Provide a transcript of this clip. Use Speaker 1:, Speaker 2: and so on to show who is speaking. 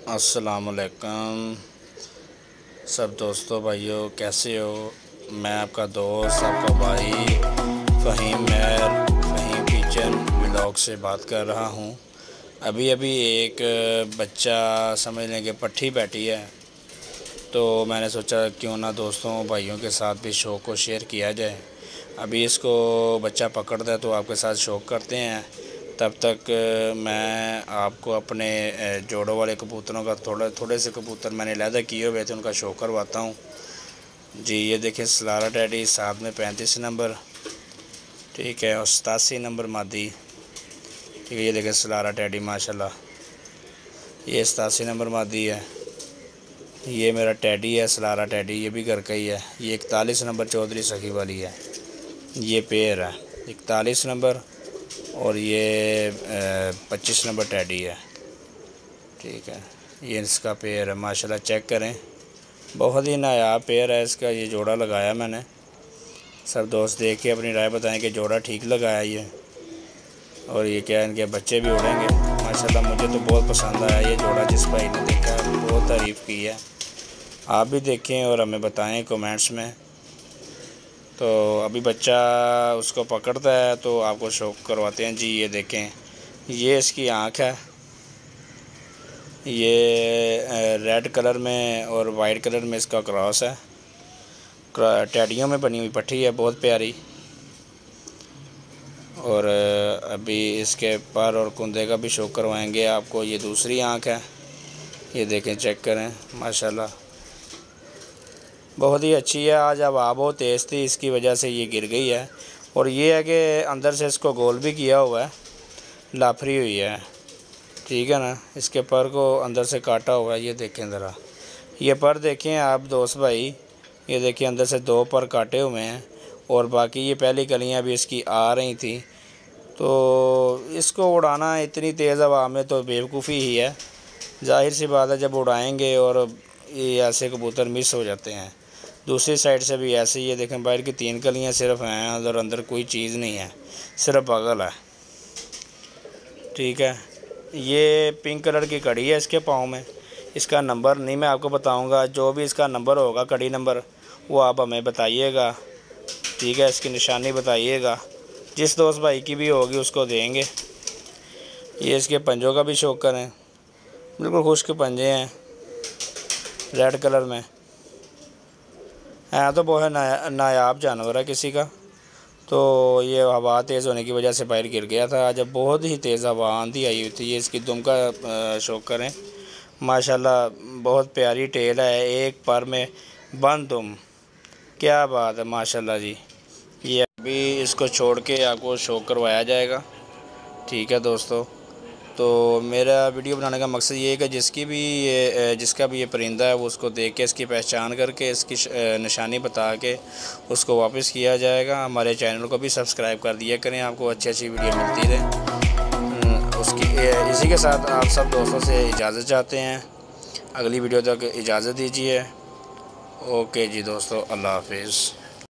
Speaker 1: अस्सलामुअलैकुम सब दोस्तों भाइयों, कैसे हो। मैं आपका दोस्त, आपका भाई फ़हीम किचन व्लॉग से बात कर रहा हूँ। अभी एक बच्चा समझ लें कि पट्टी बैठी है, तो मैंने सोचा क्यों ना दोस्तों भाइयों के साथ भी शौक़ को शेयर किया जाए। अभी इसको बच्चा पकड़ता है तो आपके साथ शौक़ करते हैं। तब तक मैं आपको अपने जोड़ों वाले कबूतरों का थोड़े से कबूतर मैंने अलहदा किए हुए थे, उनका शो करवाता हूँ जी। ये देखें सलारा टैडी साथ में 35 नंबर, ठीक है, और 87 नंबर मादी, ठीक है। ये देखें सलारा टैडी माशाल्लाह, ये 87 नंबर मादी है। ये मेरा टैडी है सलारा टैडी, ये भी घर का ही है। ये 41 नंबर चौधरी सखी वाली है। ये पेयर है 41 नंबर और ये 25 नंबर टैडी है, ठीक है। ये इसका पेयर है माशाल्लाह, चेक करें, बहुत ही नायाब पेयर है इसका। ये जोड़ा लगाया मैंने, सब दोस्त देख के अपनी राय बताएं कि जोड़ा ठीक लगाया ये। और ये क्या है, इनके बच्चे भी उड़ेंगे माशाल्लाह। मुझे तो बहुत पसंद आया ये जोड़ा, जिस भाई ने देखा बहुत तारीफ़ की है। आप भी देखें और हमें बताएं कमेंट्स में। तो अभी बच्चा उसको पकड़ता है तो आपको शौक करवाते हैं जी। ये देखें, ये इसकी आँख है, ये रेड कलर में और वाइट कलर में इसका क्रॉस है। टैडियों में बनी हुई पट्टी है, बहुत प्यारी। और अभी इसके पर और कुंदे का भी शो करवाएंगे आपको। ये दूसरी आँख है, ये देखें, चेक करें माशाल्लाह, बहुत ही अच्छी है। आज हवा बहुत तेज़ थी, इसकी वजह से ये गिर गई है। और ये है कि अंदर से इसको गोल भी किया हुआ है, लाफरी हुई है, ठीक है ना। इसके पर को अंदर से काटा हुआ है, ये देखें ज़रा, ये पर देखें आप दोस्त भाई, ये देखिए अंदर से 2 पर काटे हुए हैं। और बाकी ये पहली कलियां भी इसकी आ रही थी। तो इसको उड़ाना इतनी तेज़ हवा में तो बेवकूफ़ी ही है, जाहिर सी बात है। जब उड़ाएंगे और ये ऐसे कबूतर मिस हो जाते हैं। दूसरी साइड से भी ऐसे ही, ये देखें बाहर की 3 कलियां सिर्फ हैं और अंदर कोई चीज़ नहीं है, सिर्फ बगल है, ठीक है। ये पिंक कलर की कड़ी है इसके पाँव में। इसका नंबर नहीं मैं आपको बताऊंगा, जो भी इसका नंबर होगा कड़ी नंबर, वो आप हमें बताइएगा, ठीक है। इसकी निशानी बताइएगा, जिस दोस्त भाई की भी होगी उसको देंगे। ये इसके पंजों का भी शौक करें, बिल्कुल खुश्क पंजे हैं, रेड कलर में है। तो बहुत नायाब जानवर है किसी का। तो ये हवा तेज़ होने की वजह से बाहर गिर गया था। जब बहुत ही तेज़ हवा आंधी आई हुई थी। ये इसकी दुम का शौक करें माशाल्लाह, बहुत प्यारी टेल है, एक पर में बंद दुम, क्या बात है माशाल्लाह जी। ये अभी इसको छोड़ के आपको शौक करवाया जाएगा, ठीक है दोस्तों। तो मेरा वीडियो बनाने का मकसद ये है कि जिसका भी ये परिंदा है वो उसको देख के इसकी पहचान करके इसकी निशानी बता के उसको वापस किया जाएगा। हमारे चैनल को भी सब्सक्राइब कर दिया करें, आपको अच्छी वीडियो मिलती रहे। इसी के साथ आप सब दोस्तों से इजाज़त चाहते हैं, अगली वीडियो तक इजाज़त दीजिए। ओके जी दोस्तों, अल्लाह हाफिज़।